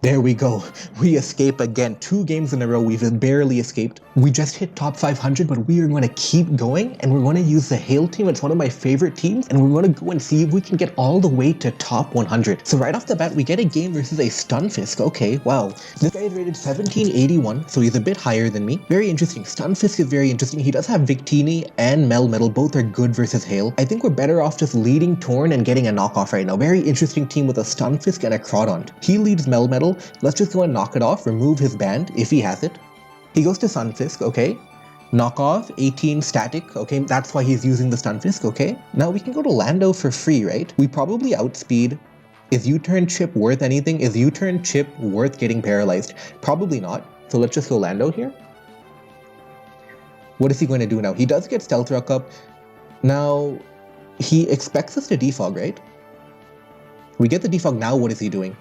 There we go. We escape again. 2 games in a row. We've barely escaped. We just hit top 500, but we are going to keep going, and we're going to use the Hail team. It's one of my favorite teams, and we're going to go and see if we can get all the way to top 100. So right off the bat, we get a game versus a Stunfisk. Okay, wow. This guy is rated 1781, so he's a bit higher than me. Very interesting. Stunfisk is very interesting. He does have Victini and Melmetal. Both are good versus Hail. I think we're better off just leading Torn and getting a knockoff right now. Very interesting team with a Stunfisk and a Crawdont. He leads Melmetal. Let's just go and knock it off, remove his band if he has it. He goes to Stunfisk, okay. Knock off, 18 static, okay, that's why he's using the Stunfisk, okay. Now we can go to Lando for free, right? We probably outspeed. Is U-turn chip worth anything? Is U-turn chip worth getting paralyzed? Probably not, so let's just go Lando here. What is he going to do now? He does get Stealth Rock up. Now, he expects us to defog, right? We get the defog, now what is he doing?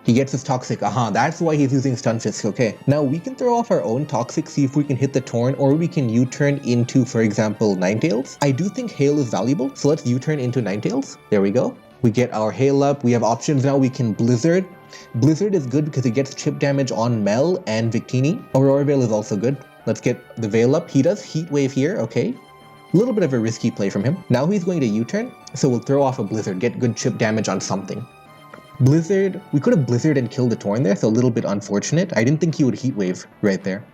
He gets his Toxic, that's why he's using Stunfisk, okay. Now we can throw off our own Toxic, see if we can hit the Torn, or we can U-turn into, for example, Ninetales. I do think Hail is valuable, so let's U-turn into Ninetales. There we go. We get our Hail up, we have options now, we can Blizzard. Blizzard is good because it gets chip damage on Mel and Victini. Aurora Veil is also good. Let's get the Veil up. He does Heat Wave here, okay. A little bit of a risky play from him. Now he's going to U-turn, so we'll throw off a Blizzard, get good chip damage on something. Blizzard, we could have Blizzard and killed the Torn there, so a little bit unfortunate. I didn't think he would Heat Wave right there.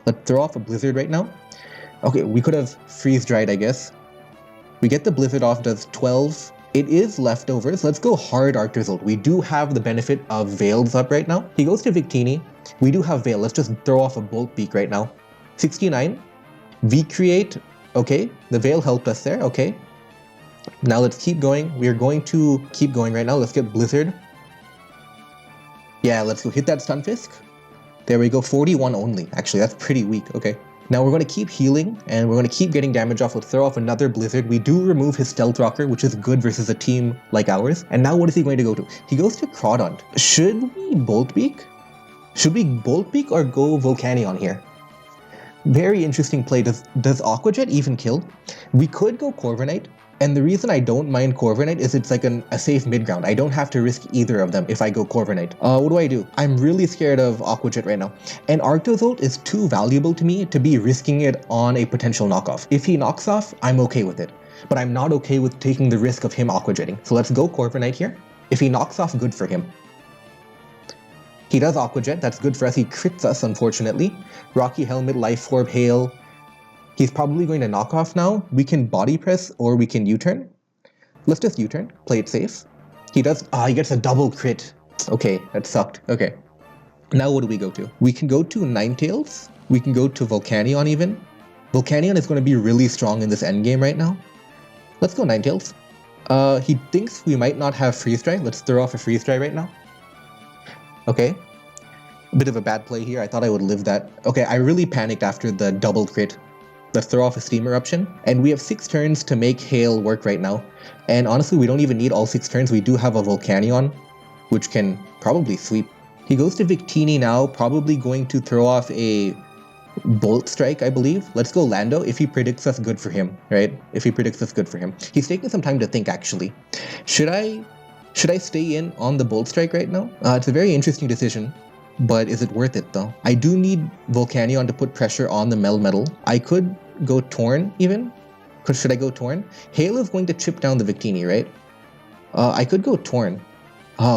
Let's throw off a Blizzard right now. Okay, we could have Freeze Dried, I guess. We get the Blizzard off, does 12. It is leftovers. Let's go hard Arctozolt. We do have the benefit of Veils up right now. He goes to Victini. We do have Veil. Let's just throw off a Bolt Beak right now. 69. V-Create. Okay, the Veil helped us there. Okay. Now let's keep going. We are going to keep going right now. Let's get Blizzard. Yeah, let's go hit that Stunfisk. There we go, 41 only. Actually, that's pretty weak, okay. Now we're going to keep healing, and we're going to keep getting damage off. Let's throw off another Blizzard. We do remove his Stealth Rocker, which is good versus a team like ours. And now what is he going to go to? He goes to Crawdont. Should we Bolt Beak? Should we Bolt Beak or go Volcanion here? Very interesting play. Does Aqua Jet even kill? We could go Corviknight. And the reason I don't mind Corviknight is it's like a safe mid-ground. I don't have to risk either of them if I go Corviknight. What do? I'm really scared of Aqua Jet right now. And Arctozolt is too valuable to me to be risking it on a potential knockoff. If he knocks off, I'm okay with it. But I'm not okay with taking the risk of him Aqua Jetting. So let's go Corviknight here. If he knocks off, good for him. He does Aqua Jet, that's good for us. He crits us, unfortunately. Rocky Helmet, Life Orb, Hail. He's probably going to knock off now. We can body press or we can U-turn. Let's just U-turn, play it safe. He does, he gets a double crit. Okay, that sucked, okay. Now what do we go to? We can go to Ninetales. We can go to Volcanion even. Volcanion is going to be really strong in this endgame right now. Let's go Ninetales. He thinks we might not have Freeze Dry. Let's throw off a Freeze Dry right now. Okay. A bit of a bad play here. I thought I would live that. Okay, I really panicked after the double crit. Let's throw off a Steam Eruption. And we have 6 turns to make Hail work right now. And honestly, we don't even need all 6 turns. We do have a Volcanion, which can probably sweep. He goes to Victini now, probably going to throw off a Bolt Strike, I believe. Let's go Lando. If he predicts us, good for him, right? If he predicts us, good for him. He's taking some time to think, actually. Should I stay in on the Bolt Strike right now? It's a very interesting decision. But is it worth it though? I do need Volcanion to put pressure on the Melmetal. I could go Torn even. Should I go Torn? Hail is going to chip down the Victini, right? I could go Torn.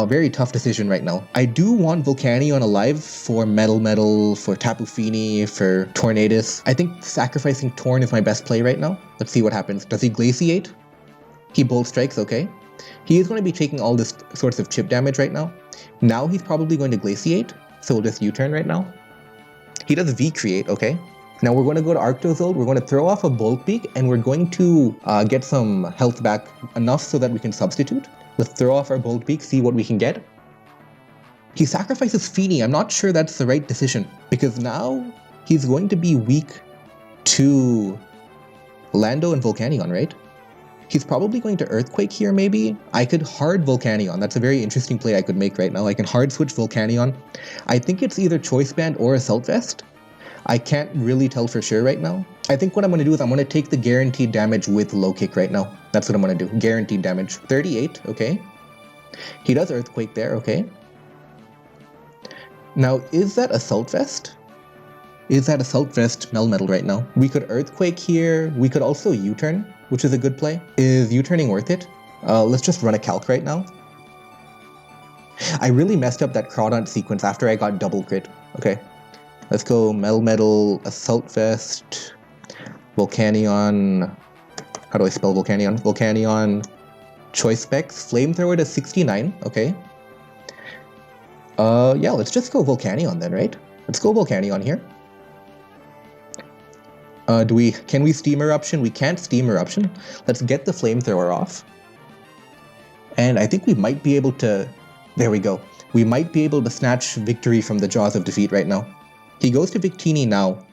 Very tough decision right now. I do want Volcanion alive for Metal, for Tapu Fini, for Tornadus. I think sacrificing Torn is my best play right now. Let's see what happens. Does he Glaciate? He Bolt Strikes, okay. He is going to be taking all this sorts of chip damage right now. Now he's probably going to Glaciate. So we'll just U-turn right now. He does V-Create, okay. Now we're going to go to Arctozolt, we're going to throw off a Bolt Beak, and we're going to get some health back enough so that we can substitute. Let's throw off our Bolt Beak, see what we can get. He sacrifices Fini. I'm not sure that's the right decision, because now he's going to be weak to Lando and Volcanion, right? He's probably going to Earthquake here, maybe? I could hard Volcanion. That's a very interesting play I could make right now. I can hard switch Volcanion. I think it's either Choice Band or Assault Vest. I can't really tell for sure right now. I think what I'm going to do is I'm going to take the guaranteed damage with Low Kick right now. That's what I'm going to do. Guaranteed damage. 38, okay. He does Earthquake there, okay. Now, is that Assault Vest? Is that Assault Vest Melmetal right now? We could Earthquake here. We could also U-turn, which is a good play. Is U-turning worth it? Let's just run a calc right now. I really messed up that Crawdaunt sequence after I got double crit. Okay, let's go Melmetal, Assault Vest, Volcanion. How do I spell Volcanion? Volcanion, Choice Specs, Flamethrower to 69. Okay. Yeah, let's just go Volcanion then, right? Let's go Volcanion here. Can we Steam Eruption? We can't Steam Eruption. Let's get the Flamethrower off. And I think we might be able to, there we go. We might be able to snatch victory from the jaws of defeat right now. He goes to Victini now.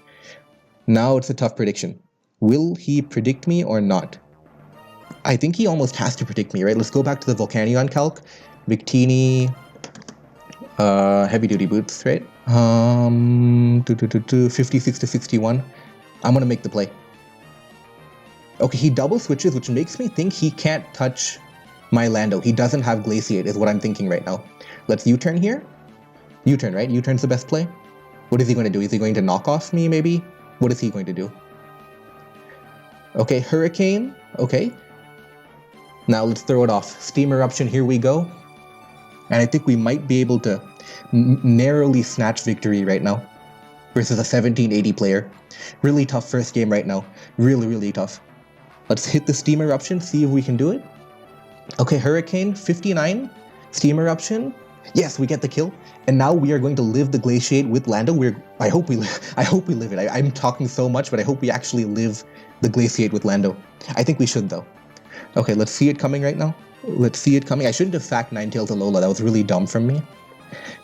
Now it's a tough prediction. Will he predict me or not? I think he almost has to predict me, right? Let's go back to the Volcanion calc. Victini, heavy duty boots, right? 56 to 61. I'm gonna make the play. Okay, he double switches, which makes me think he can't touch my Lando. He doesn't have Glaciate, is what I'm thinking right now. Let's U-turn here. U-turn, right? U-turn's the best play. What is he going to do? Is he going to knock off me, maybe? What is he going to do? Okay, Hurricane. Okay. Now let's throw it off. Steam Eruption, here we go. And I think we might be able to narrowly snatch victory right now versus a 1780 player. Really tough first game right now. Really, really tough. Let's hit the Steam Eruption, see if we can do it. Okay, Hurricane, 59. Steam Eruption. Yes, we get the kill. And now we are going to live the Glaciate with Lando. I hope we live it. I'm talking so much, but I hope we actually live the Glaciate with Lando. I think we should, though. Okay, let's see it coming right now. Let's see it coming. I shouldn't have sacked Ninetales Alola. That was really dumb from me.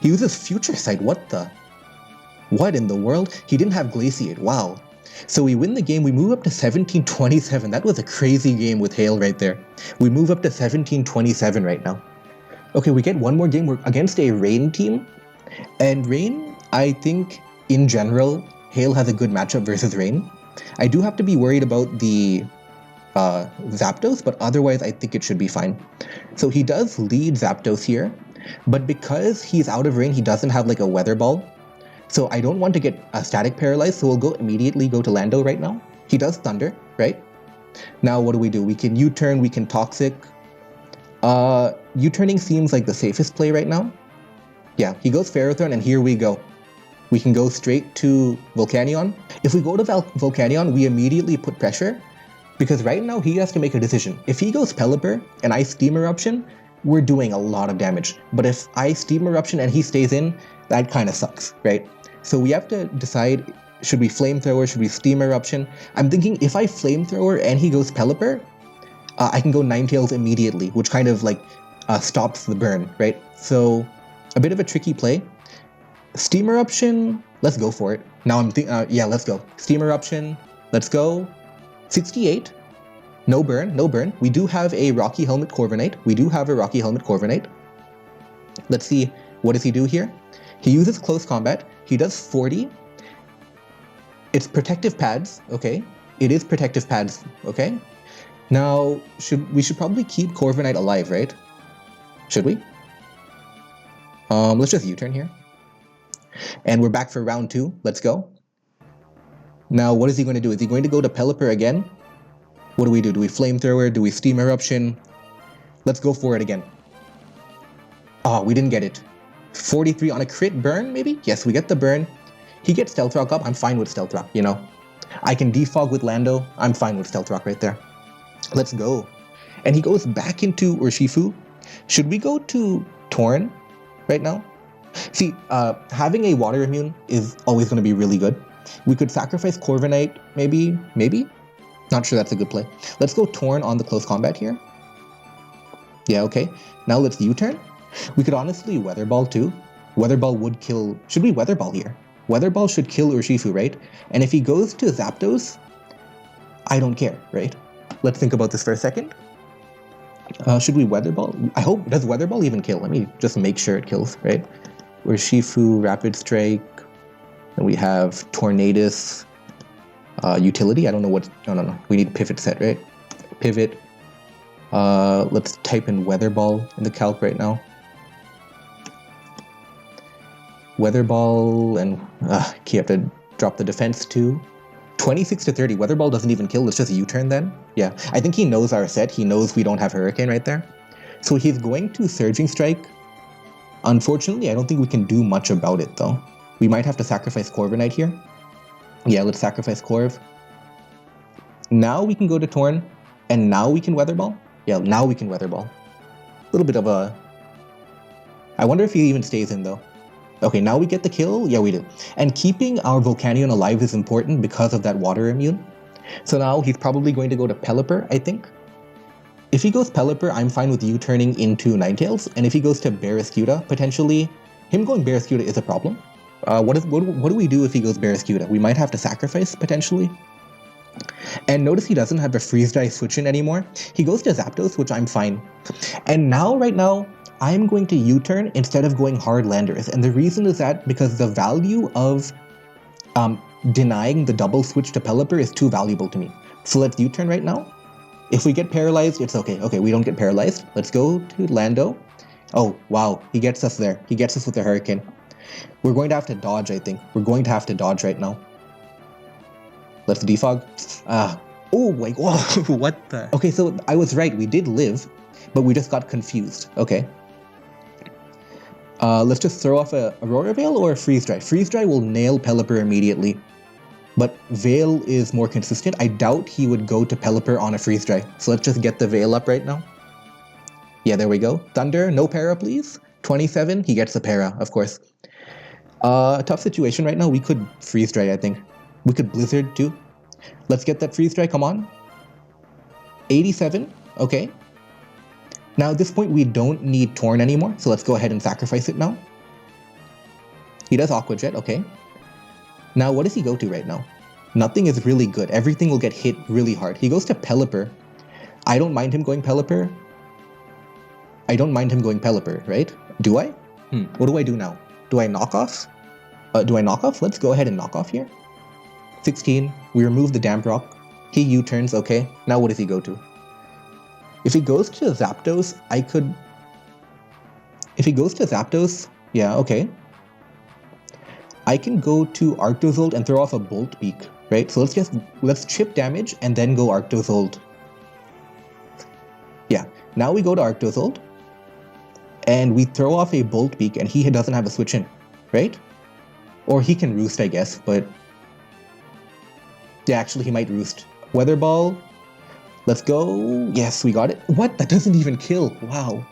He uses Future Sight. What in the world? He didn't have Glaciate. Wow. So we win the game. We move up to 1727. That was a crazy game with Hail right there. We move up to 1727 right now. Okay, we get one more game. We're against a Rain team. And Rain, I think, in general, Hail has a good matchup versus Rain. I do have to be worried about the Zapdos, but otherwise I think it should be fine. So he does lead Zapdos here, but because he's out of Rain, he doesn't have like a Weather Ball. So I don't want to get static paralyzed, so we'll immediately go to Lando right now. He does Thunder, right? Now what do? We can U-turn, we can Toxic. U-turning seems like the safest play right now. Yeah, he goes Ferrothorn, and here we go. We can go straight to Volcanion. If we go to Volcanion, we immediately put pressure, because right now he has to make a decision. If he goes Pelipper and I Steam Eruption, we're doing a lot of damage. But if I Steam Eruption and he stays in, that kind of sucks, right? So we have to decide, should we Flamethrower, should we Steam Eruption? I'm thinking if I Flamethrower and he goes Pelipper, I can go Ninetales immediately, which kind of like stops the burn, right? So a bit of a tricky play. Steam Eruption, let's go for it. Now I'm thinking, yeah, let's go. Steam Eruption, let's go. 68, no burn, no burn. We do have a Rocky Helmet Corviknight. Let's see, what does he do here? He uses Close Combat. He does 40. It's Protective Pads, okay? It is Protective Pads, okay? Now, we should probably keep Corviknight alive, right? Should we? Let's just U-turn here. And we're back for round 2. Let's go. Now, what is he going to do? Is he going to go to Pelipper again? What do? Do we Flamethrower? Do we Steam Eruption? Let's go for it again. Oh, we didn't get it. 43 on a crit burn, maybe? Yes, we get the burn. He gets Stealth Rock up. I'm fine with Stealth Rock, you know. I can defog with Lando. I'm fine with Stealth Rock right there. Let's go. And he goes back into Urshifu. Should we go to Torn right now? See, having a Water Immune is always going to be really good. We could sacrifice Corviknight, maybe? Not sure that's a good play. Let's go Torn on the Close Combat here. Yeah, okay. Now let's U-turn. We could honestly Weather Ball too. Weather Ball would kill... Should we Weather Ball here? Weather Ball should kill Urshifu, right? And if he goes to Zapdos, I don't care, right? Let's think about this for a second. Should we Weather Ball? I hope... Does Weather Ball even kill? Let me just make sure it kills, right? Urshifu, Rapid Strike... And we have Tornadus, Utility. I don't know what... No. We need Pivot set, right? Pivot. Let's type in Weather Ball in the calc right now. Weather Ball, and you have to drop the defense too. 26 to 30. Weather Ball doesn't even kill. It's just U-turn then. Yeah, I think he knows our set. He knows we don't have Hurricane right there. So he's going to Surging Strike. Unfortunately, I don't think we can do much about it though. We might have to sacrifice Corviknight here. Yeah, let's sacrifice Corv. Now we can go to Torn, and now we can Weather Ball. Yeah, now we can Weather Ball. A little bit of a... I wonder if he even stays in though. Okay, now we get the kill. Yeah, we do. And keeping our Volcanion alive is important because of that water immune. So now he's probably going to go to Pelipper, I think. If he goes Pelipper, I'm fine with you turning into Ninetales. And if he goes to Barraskewda, potentially, him going Barraskewda is a problem. What do we do if he goes Barraskewda? We might have to sacrifice, potentially. And notice he doesn't have a Freeze Dry switch in anymore. He goes to Zapdos, which I'm fine. And now, right now, I'm going to U-turn instead of going hard landers. And the reason is that because the value of denying the double switch to Pelipper is too valuable to me. So let's U-turn right now. If we get paralyzed, it's okay. Okay, we don't get paralyzed. Let's go to Lando. Oh, wow. He gets us there. He gets us with the Hurricane. We're going to have to dodge, I think. We're going to have to dodge right now. Let's defog. Oh my god. What the? Okay, so I was right. We did live, but we just got confused. Okay. Let's just throw off a Aurora Veil or a Freeze Dry. Freeze Dry will nail Pelipper immediately. But Veil is more consistent. I doubt he would go to Pelipper on a Freeze Dry. So let's just get the Veil up right now. Yeah, there we go. Thunder, no para, please. 27, he gets the para, of course. Tough situation right now. We could Freeze Dry, I think. We could Blizzard too. Let's get that Freeze Dry, come on. 87, okay. Now at this point, we don't need Torn anymore. So let's go ahead and sacrifice it now. He does Aqua Jet, okay. Now, what does he go to right now? Nothing is really good. Everything will get hit really hard. He goes to Pelipper. I don't mind him going Pelipper. I don't mind him going Pelipper, right? Do I? What do I do now? Do I knock off? Do I knock off? Let's go ahead and knock off here. 16. We remove the Damp Rock. He U-turns, okay. Now what does he go to? If he goes to Zapdos, I could... If he goes to Zapdos, yeah, okay. I can go to Arctozolt and throw off a Bolt Beak, right? So let's chip damage and then go Arctozolt. Yeah, now we go to Arctozolt and we throw off a Bolt Beak and he doesn't have a switch in, right? Or he can Roost, I guess, but yeah, actually he might Roost. Weather Ball, let's go. Yes, we got it. What? That doesn't even kill. Wow.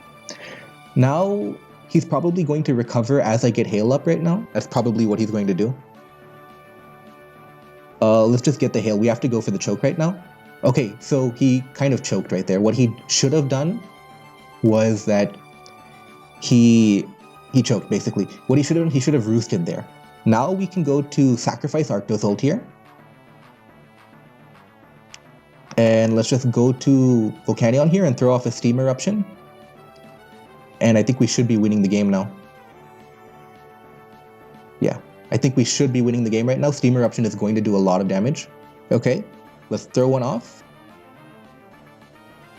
Now he's probably going to recover as I get Hail up right now. That's probably what he's going to do. Let's just get the Hail. We have to go for the choke right now. Okay, so he kind of choked right there. What he should have done was that he choked, basically. What he should have done, he should have roosted there. Now we can go to sacrifice Arctozolt here. And let's just go to Volcanion here and throw off a Steam Eruption. And I think we should be winning the game now. Yeah, I think we should be winning the game right now. Steam Eruption is going to do a lot of damage. Okay, let's throw one off.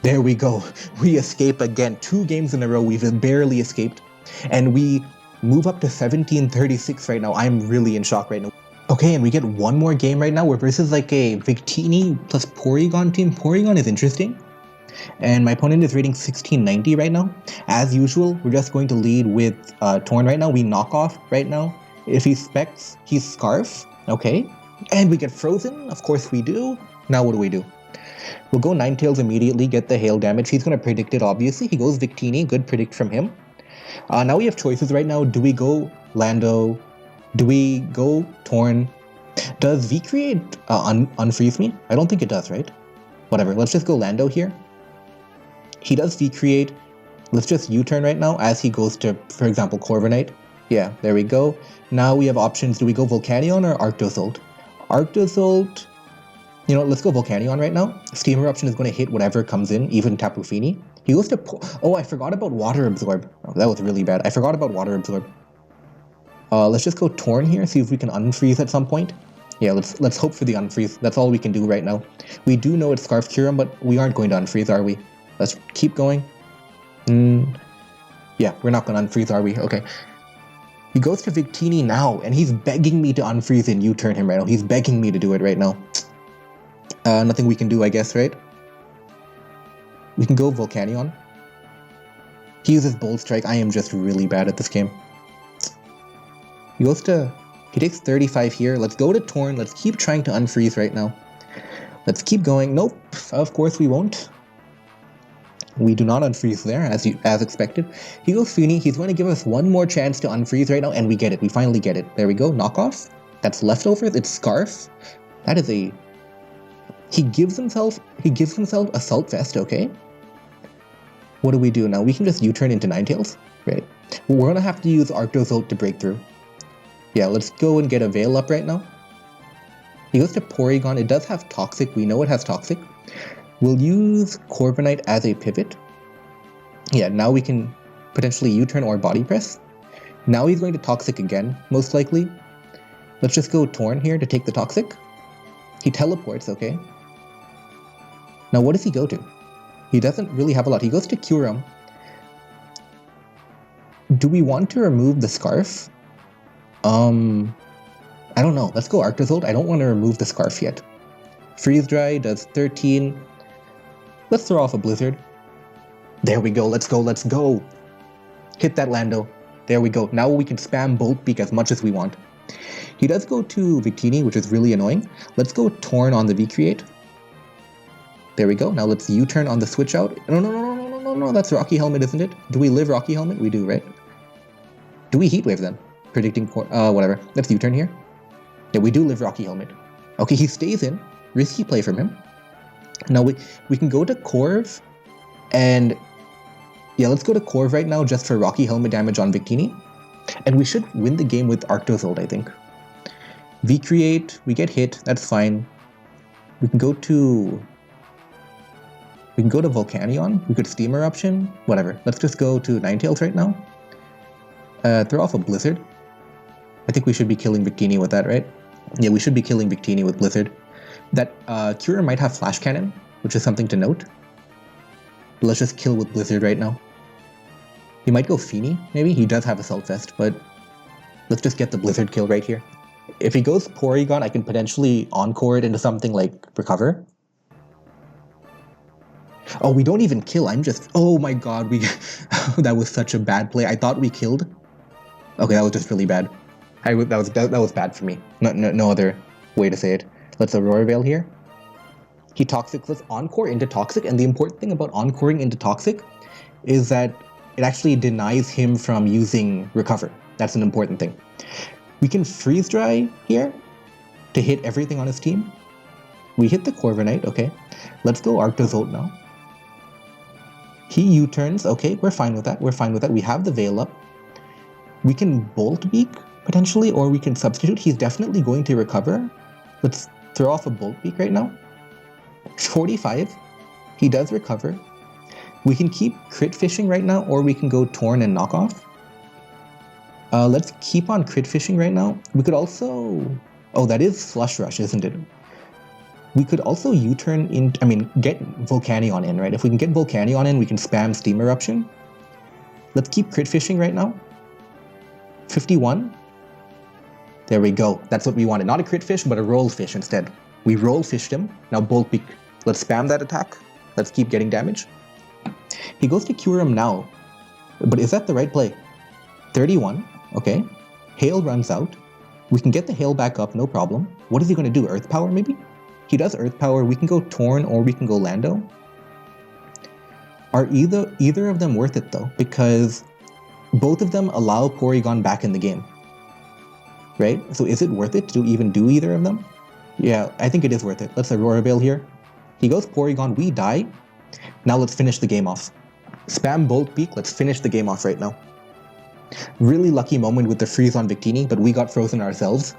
There we go. We escape again. 2 games in a row. We've barely escaped. And we move up to 1736 right now. I'm really in shock right now. Okay, and we get one more game right now. We're versus like a Victini plus Porygon team. Porygon is interesting. And my opponent is rating 1690 right now. As usual, we're just going to lead with Torn right now. We knock off right now. If he specs, he's Scarf. Okay. And we get Frozen. Of course we do. Now what do? We'll go Ninetales immediately, get the Hail damage. He's going to predict it, obviously. He goes Victini. Good predict from him. Now we have choices right now. Do we go Lando? Do we go Torn? Does V-Create unfreeze me? I don't think it does, right? Whatever. Let's just go Lando here. He does V-Create. Let's just U-turn right now as he goes to, for example, Corviknight. Yeah, there we go. Now we have options. Do we go Volcanion or Arctozolt? Arctozolt, you know, let's go Volcanion right now. Steam Eruption is going to hit whatever comes in, even Tapu Fini. He goes to... Oh, I forgot about Water Absorb. Oh, that was really bad. I forgot about Water Absorb. Let's just go Torn here, see if we can unfreeze at some point. Yeah, let's hope for the unfreeze. That's all we can do right now. We do know it's Scarf Kyurem, but we aren't going to unfreeze, are we? Let's keep going. Yeah, we're not going to unfreeze, are we? Okay. He goes to Victini now, and he's begging me to unfreeze and U-turn him right now. He's begging me to do it right now. Nothing we can do, I guess, right? We can go Volcanion. He uses Bolt Strike. I am just really bad at this game. He takes 35 here. Let's go to Torn. Let's keep trying to unfreeze right now. Let's keep going. Nope, of course we won't. We do not unfreeze there, as expected. He goes Fini. He's going to give us one more chance to unfreeze right now, and we get it. We finally get it. There we go. Knockoff. That's leftovers. It's Scarf. That is a... He gives himself Assault Vest, okay? What do we do now? We can just U-turn into Ninetales, right? Well, we're going to have to use Arctozolt to break through. Yeah, let's go and get a Veil up right now. He goes to Porygon. It does have Toxic. We know it has Toxic. We'll use Corviknight as a pivot. Yeah, now we can potentially U-turn or Body Press. Now he's going to Toxic again, most likely. Let's just go Torn here to take the Toxic. He teleports, okay. Now what does he go to? He doesn't really have a lot. He goes to Kyurem. Do we want to remove the Scarf? I don't know. Let's go Arctozolt. I don't want to remove the Scarf yet. Freeze Dry does 13. Let's throw off a Blizzard. There we go. Let's go. Let's go. Hit that Lando. There we go. Now we can spam Bolt Beak as much as we want. He does go to Victini, which is really annoying. Let's go Torn on the V-Create. There we go. Now let's U-turn on the switch out. No. That's Rocky Helmet, isn't it? Do we live Rocky Helmet? We do, right? Do we Heat Wave then? Predicting... whatever. Let's U-turn here. Yeah, we do live Rocky Helmet. Okay, he stays in. Risky play from him. Now we can go to Corv, and yeah, let's go to Corv right now just for Rocky Helmet damage on Victini, and we should win the game with Arctozolt, I think. V-Create, we get hit, that's fine. We can go to Volcanion. We could Steam Eruption, whatever. Let's just go to Ninetales right now. Throw off a Blizzard. I think we should be killing Victini with that, right? Yeah, we should be killing Victini with Blizzard. That Kyurem might have Flash Cannon, which is something to note. Let's just kill with Blizzard right now. He might go Fini, maybe? He does have Assault Vest, but let's just get the Blizzard kill right here. If he goes Porygon, I can potentially Encore it into something like Recover. Oh, we don't even kill. Oh my god, that was such a bad play. I thought we killed. Okay, that was just really bad. That was bad for me. No other way to say it. Let's Aurora Veil here. He Toxic. Let's Encore into Toxic, and the important thing about Encoring into Toxic is that it actually denies him from using Recover. That's an important thing. We can Freeze Dry here to hit everything on his team. We hit the Corviknight, okay. Let's go Arctozolt now. He U-turns, okay, we're fine with that. We have the Veil up. We can Bolt Beak, potentially, or we can substitute. He's definitely going to Recover. Let's throw off a Bolt Beak right now. 45. He does Recover. We can keep Crit Fishing right now, or we can go Torn and Knockoff. Let's keep on Crit Fishing right now. We could also... Oh, that is Flush Rush, isn't it? We could also U-turn in... get Volcanion in, right? If we can get Volcanion in, we can spam Steam Eruption. Let's keep Crit Fishing right now. 51. There we go. That's what we wanted. Not a Crit Fish, but a Roll Fish instead. We Roll Fished him. Now Bolt Beak. Let's spam that attack. Let's keep getting damage. He goes to Kyurem now. But is that the right play? 31. Okay. Hail runs out. We can get the Hail back up, no problem. What is he going to do? Earth Power, maybe? He does Earth Power. We can go Torn, or we can go Lando. Are either of them worth it, though? Because both of them allow Porygon back in the game. Right? So is it worth it to even do either of them? Yeah, I think it is worth it. Let's Aurora Veil here. He goes Porygon, we die. Now let's finish the game off. Spam Bolt Beak, let's finish the game off right now. Really lucky moment with the freeze on Victini, but we got frozen ourselves.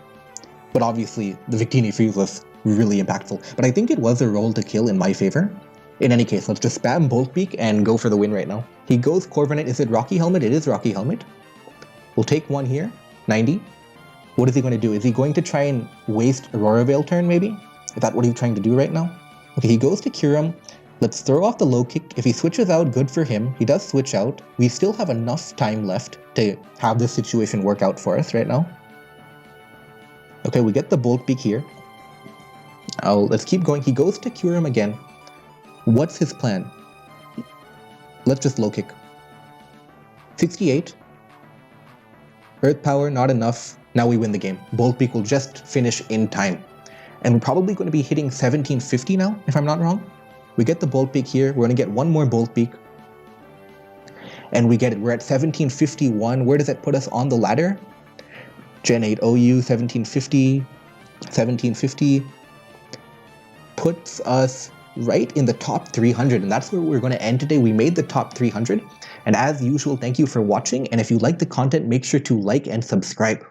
But obviously, the Victini freeze was really impactful. But I think it was a roll to kill in my favor. In any case, let's just spam Bolt Beak and go for the win right now. He goes Corviknight. Is it Rocky Helmet? It is Rocky Helmet. We'll take one here. 90. What is he going to do? Is he going to try and waste Aurora Veil turn, maybe? Is that what he's trying to do right now? Okay, he goes to Kyurem. Let's throw off the low kick. If he switches out, good for him. He does switch out. We still have enough time left to have this situation work out for us right now. Okay, we get the bolt peak here. Let's keep going. He goes to cure him again. What's his plan? Let's just low kick. 68. Earth power, not enough. Now we win the game. Bolt peak will just finish in time. And we're probably going to be hitting 1750 now, if I'm not wrong. We get the bolt peak here. We're going to get one more bolt peak. And we get it. We're at 1751. Where does that put us on the ladder? Gen 8 OU, 1750. 1750 puts us right in the top 300. And that's where we're going to end today. We made the top 300. And as usual, thank you for watching. And if you like the content, make sure to like and subscribe.